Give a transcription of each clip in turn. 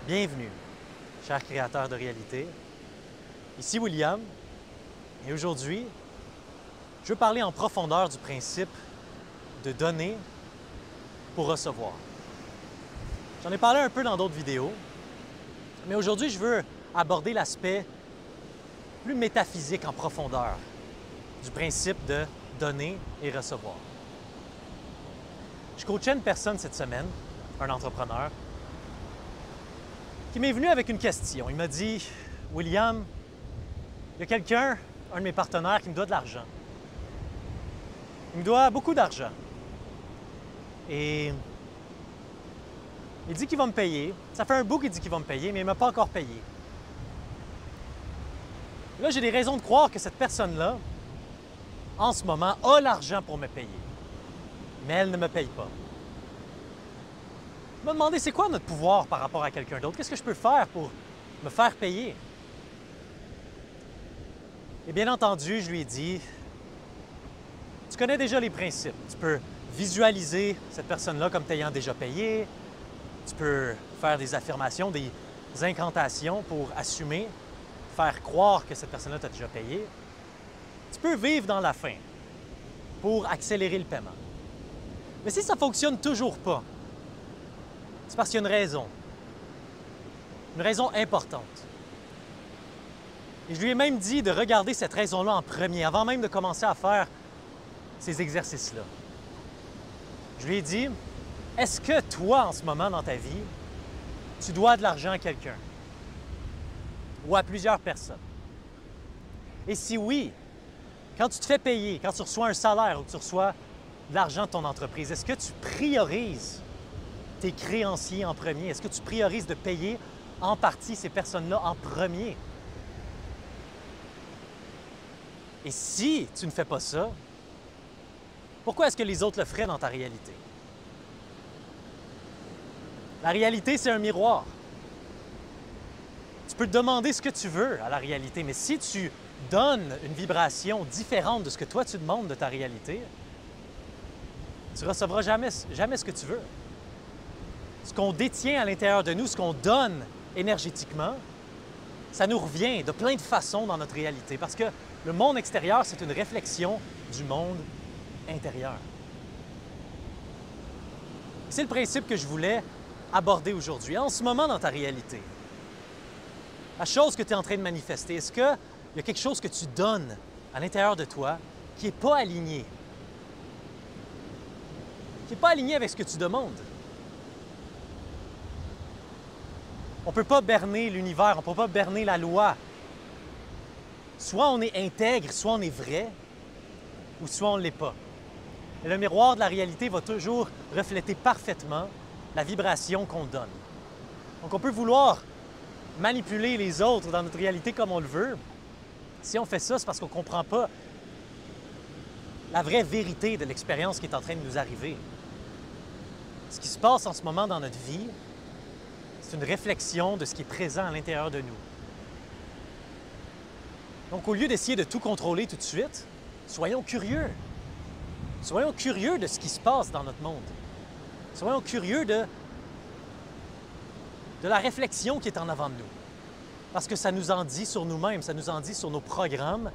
Bienvenue, chers créateurs de réalité. Ici William, et aujourd'hui, je veux parler en profondeur du principe de donner pour recevoir. J'en ai parlé un peu dans d'autres vidéos, mais aujourd'hui, je veux aborder l'aspect plus métaphysique en profondeur du principe de donner et recevoir. Je coachais une personne cette semaine, un entrepreneur, qui m'est venu avec une question. Il m'a dit « William, il y a quelqu'un, un de mes partenaires, qui me doit de l'argent. Il me doit beaucoup d'argent. Et il dit qu'il va me payer. Ça fait un bout qu'il dit qu'il va me payer, mais il ne m'a pas encore payé. Là, j'ai des raisons de croire que cette personne-là, en ce moment, a l'argent pour me payer. Mais elle ne me paye pas. Il m'a demandé c'est quoi notre pouvoir par rapport à quelqu'un d'autre? Qu'est-ce que je peux faire pour me faire payer? Et bien entendu, je lui ai dit, tu connais déjà les principes. Tu peux visualiser cette personne-là comme t'ayant déjà payé. Tu peux faire des affirmations, des incantations pour assumer, faire croire que cette personne-là t'a déjà payé. Tu peux vivre dans la faim pour accélérer le paiement. Mais si ça ne fonctionne toujours pas, c'est parce qu'il y a une raison importante. Et je lui ai même dit de regarder cette raison-là en premier, avant même de commencer à faire ces exercices-là. Je lui ai dit, est-ce que toi, en ce moment dans ta vie, tu dois de l'argent à quelqu'un? Ou à plusieurs personnes? Et si oui, quand tu te fais payer, quand tu reçois un salaire ou que tu reçois de l'argent de ton entreprise, est-ce que tu priorises tes créanciers en premier? Est-ce que tu priorises de payer en partie ces personnes-là en premier? Et si tu ne fais pas ça, pourquoi est-ce que les autres le feraient dans ta réalité? La réalité, c'est un miroir. Tu peux te demander ce que tu veux à la réalité, mais si tu donnes une vibration différente de ce que toi tu demandes de ta réalité, tu ne recevras jamais ce que tu veux. Ce qu'on détient à l'intérieur de nous, ce qu'on donne énergétiquement, ça nous revient de plein de façons dans notre réalité parce que le monde extérieur, c'est une réflexion du monde intérieur. C'est le principe que je voulais aborder aujourd'hui. En ce moment dans ta réalité, la chose que tu es en train de manifester, est-ce qu'il y a quelque chose que tu donnes à l'intérieur de toi qui n'est pas aligné? Qui n'est pas aligné avec ce que tu demandes? On ne peut pas berner l'univers, on ne peut pas berner la loi. Soit on est intègre, soit on est vrai, ou soit on ne l'est pas. Et le miroir de la réalité va toujours refléter parfaitement la vibration qu'on donne. Donc on peut vouloir manipuler les autres dans notre réalité comme on le veut. Si on fait ça, c'est parce qu'on ne comprend pas la vraie vérité de l'expérience qui est en train de nous arriver. Ce qui se passe en ce moment dans notre vie, c'est une réflexion de ce qui est présent à l'intérieur de nous. Donc, au lieu d'essayer de tout contrôler tout de suite, soyons curieux. Soyons curieux de ce qui se passe dans notre monde. Soyons curieux de la réflexion qui est en avant de nous. Parce que ça nous en dit sur nous-mêmes, ça nous en dit sur nos programmes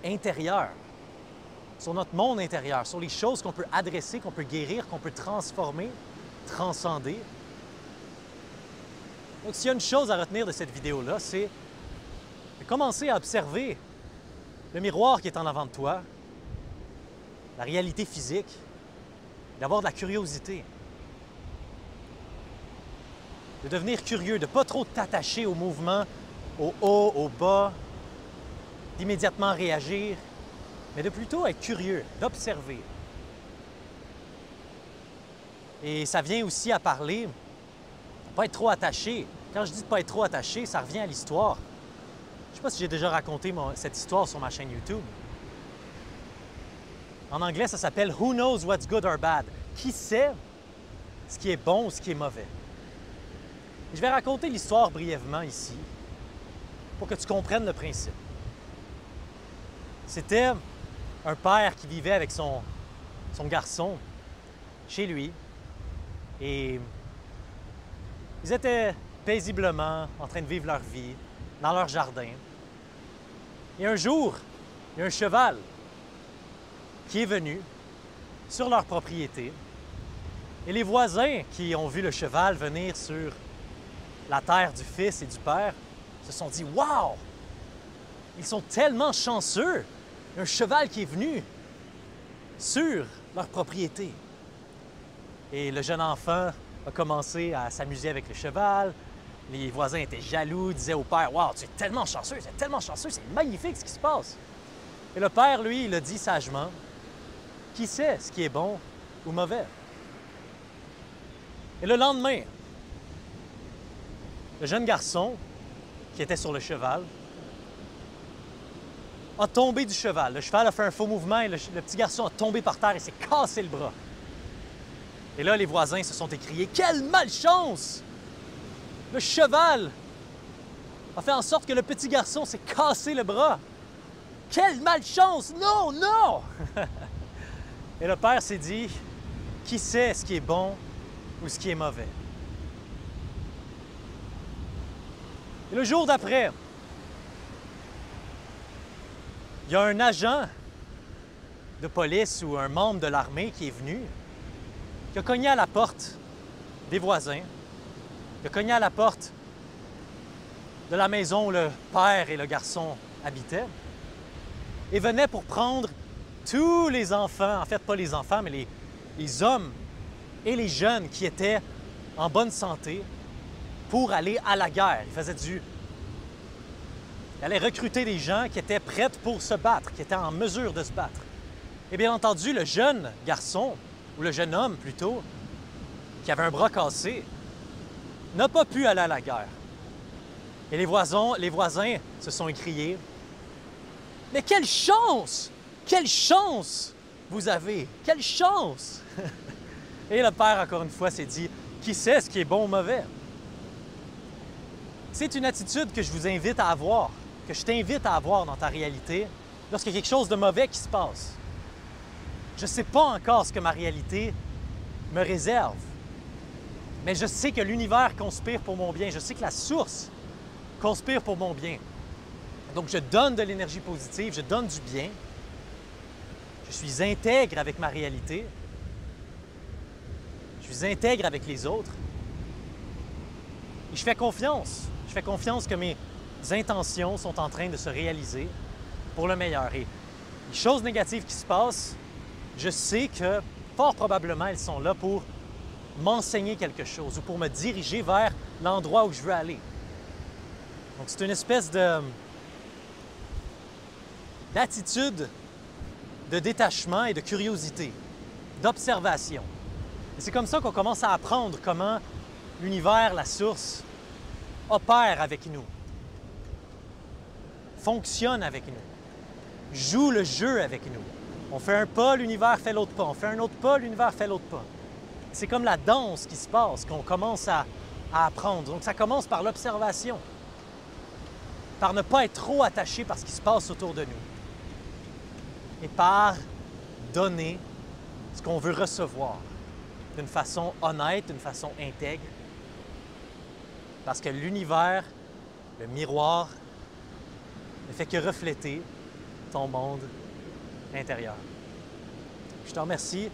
intérieurs, sur notre monde intérieur, sur les choses qu'on peut adresser, qu'on peut guérir, qu'on peut transformer, transcender. Donc, s'il y a une chose à retenir de cette vidéo-là, c'est de commencer à observer le miroir qui est en avant de toi, la réalité physique, d'avoir de la curiosité, de devenir curieux, de ne pas trop t'attacher au mouvement, au haut, au bas, d'immédiatement réagir, mais de plutôt être curieux, d'observer. Et ça vient aussi à parler, ne pas être trop attaché. Quand je dis de ne pas être trop attaché, ça revient à l'histoire. Je ne sais pas si j'ai déjà raconté cette histoire sur ma chaîne YouTube. En anglais, ça s'appelle « Who knows what's good or bad ?» Qui sait ce qui est bon ou ce qui est mauvais? Et je vais raconter l'histoire brièvement ici pour que tu comprennes le principe. C'était un père qui vivait avec son garçon chez lui et ils étaient paisiblement, en train de vivre leur vie, dans leur jardin. Et un jour, il y a un cheval qui est venu sur leur propriété. Et les voisins qui ont vu le cheval venir sur la terre du fils et du père se sont dit « Wow! Ils sont tellement chanceux! Il y a un cheval qui est venu sur leur propriété. » Et le jeune enfant a commencé à s'amuser avec le cheval. Les voisins étaient jaloux, disaient au père « Wow, tu es tellement chanceux, c'est magnifique ce qui se passe! » Et le père, lui, il a dit sagement « Qui sait ce qui est bon ou mauvais? » Et le lendemain, le jeune garçon qui était sur le cheval a tombé du cheval. Le cheval a fait un faux mouvement et le petit garçon a tombé par terre et s'est cassé le bras. Et là, les voisins se sont écriés « Quelle malchance! Le cheval a fait en sorte que le petit garçon s'est cassé le bras. Quelle malchance! Non, non! » Et le père s'est dit « Qui sait ce qui est bon ou ce qui est mauvais? » Et le jour d'après, il y a un agent de police ou un membre de l'armée qui est venu, qui a cogné à la porte des voisins, qui a cogné à la porte de la maison où le père et le garçon habitaient, et venait pour prendre tous les enfants, en fait pas les enfants, mais les hommes et les jeunes qui étaient en bonne santé pour aller à la guerre. Il allait recruter des gens qui étaient prêts pour se battre, qui étaient en mesure de se battre. Et bien entendu, le jeune garçon, ou le jeune homme plutôt, qui avait un bras cassé, n'a pas pu aller à la guerre. Et les voisins se sont écriés « Mais quelle chance! Quelle chance vous avez! Quelle chance! » Et le père, encore une fois, s'est dit « Qui sait ce qui est bon ou mauvais? » C'est une attitude que je vous invite à avoir, que je t'invite à avoir dans ta réalité lorsqu'il y a quelque chose de mauvais qui se passe. Je ne sais pas encore ce que ma réalité me réserve, mais je sais que l'univers conspire pour mon bien. Je sais que la source conspire pour mon bien. Donc, je donne de l'énergie positive, je donne du bien. Je suis intègre avec ma réalité. Je suis intègre avec les autres. Et je fais confiance. Je fais confiance que mes intentions sont en train de se réaliser pour le meilleur. Et les choses négatives qui se passent, je sais que fort probablement, elles sont là pour m'enseigner quelque chose ou pour me diriger vers l'endroit où je veux aller. Donc, c'est une espèce d'attitude de détachement et de curiosité, d'observation. Et c'est comme ça qu'on commence à apprendre comment l'univers, la source, opère avec nous, fonctionne avec nous, joue le jeu avec nous. On fait un pas, l'univers fait l'autre pas. On fait un autre pas, l'univers fait l'autre pas. C'est comme la danse qui se passe, qu'on commence à apprendre. Donc, ça commence par l'observation, par ne pas être trop attaché par ce qui se passe autour de nous et par donner ce qu'on veut recevoir d'une façon honnête, d'une façon intègre, parce que l'univers, le miroir, ne fait que refléter ton monde intérieur. Je te remercie,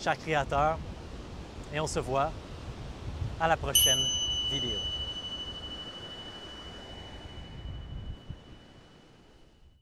cher créateur, et on se voit à la prochaine vidéo.